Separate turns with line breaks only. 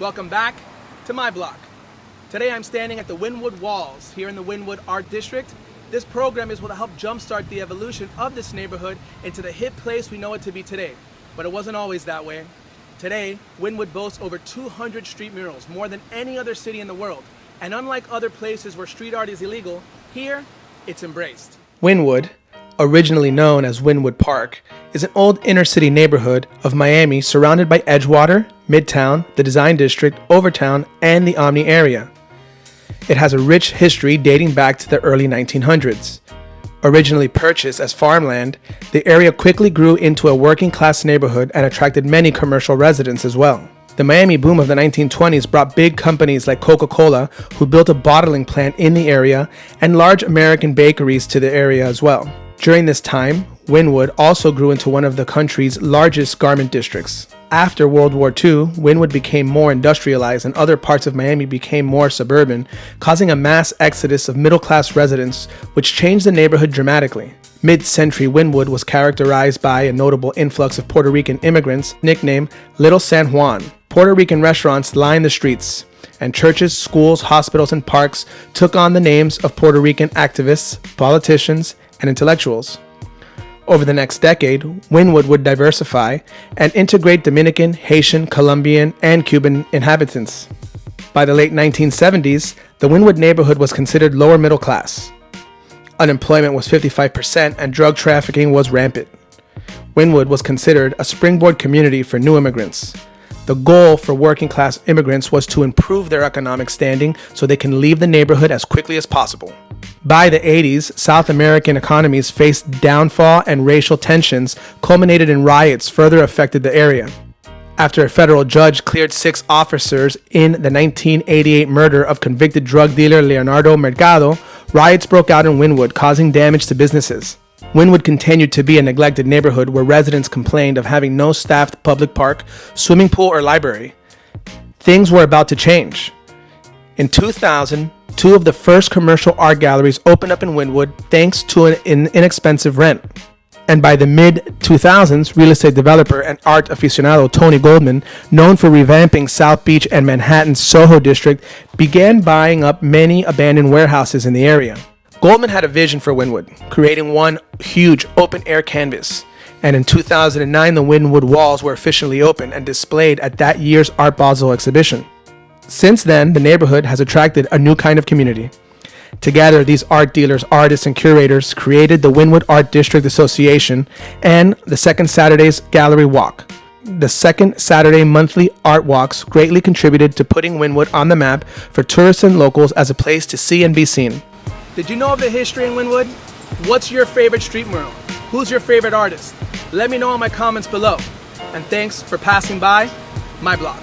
Welcome back to my block. Today I'm standing at the Wynwood Walls here in the Wynwood Art District. This program is what will help jumpstart the evolution of this neighborhood into the hip place we know it to be today. But it wasn't always that way. Today, Wynwood boasts over 200 street murals, more than any other city in the world. And unlike other places where street art is illegal, here it's embraced. Wynwood, originally known as Wynwood Park, is an old inner-city neighborhood of Miami surrounded by Edgewater, Midtown, the Design District, Overtown, and the Omni area. It has a rich history dating back to the early 1900s. Originally purchased as farmland, the area quickly grew into a working-class neighborhood and attracted many commercial residents as well. The Miami boom of the 1920s brought big companies like Coca-Cola, who built a bottling plant in the area, and large American bakeries to the area as well. During this time, Wynwood also grew into one of the country's largest garment districts. After World War II, Wynwood became more industrialized and other parts of Miami became more suburban, causing a mass exodus of middle-class residents, which changed the neighborhood dramatically. Mid-century Wynwood was characterized by a notable influx of Puerto Rican immigrants, nicknamed Little San Juan. Puerto Rican restaurants lined the streets, and churches, schools, hospitals, and parks took on the names of Puerto Rican activists, politicians, and intellectuals. Over the next decade, Wynwood would diversify and integrate Dominican, Haitian, Colombian, and Cuban inhabitants. By the late 1970s, the Wynwood neighborhood was considered lower middle class. Unemployment was 55% and drug trafficking was rampant. Wynwood was considered a springboard community for new immigrants. The goal for working class immigrants was to improve their economic standing so they can leave the neighborhood as quickly as possible. By the 80s, South American economies faced downfall and racial tensions culminated in riots further affected the area. After a federal judge cleared 6 officers in the 1988 murder of convicted drug dealer Leonardo Mercado, riots broke out in Wynwood, causing damage to businesses. Wynwood continued to be a neglected neighborhood where residents complained of having no staffed public park, swimming pool, or library. Things were about to change. In 2000, 2 of the first commercial art galleries opened up in Wynwood thanks to an inexpensive rent. And by the mid-2000s, real estate developer and art aficionado Tony Goldman, known for revamping South Beach and Manhattan's Soho district, began buying up many abandoned warehouses in the area. Goldman had a vision for Wynwood, creating one huge open-air canvas. And in 2009, the Wynwood Walls were officially opened and displayed at that year's Art Basel exhibition. Since then, the neighborhood has attracted a new kind of community. Together, these art dealers, artists, and curators created the Wynwood Art District Association and the Second Saturday's Gallery Walk. The Second Saturday monthly art walks greatly contributed to putting Wynwood on the map for tourists and locals as a place to see and be seen. Did you know of the history in Wynwood? What's your favorite street mural? Who's your favorite artist? Let me know in my comments below. And thanks for passing by my block.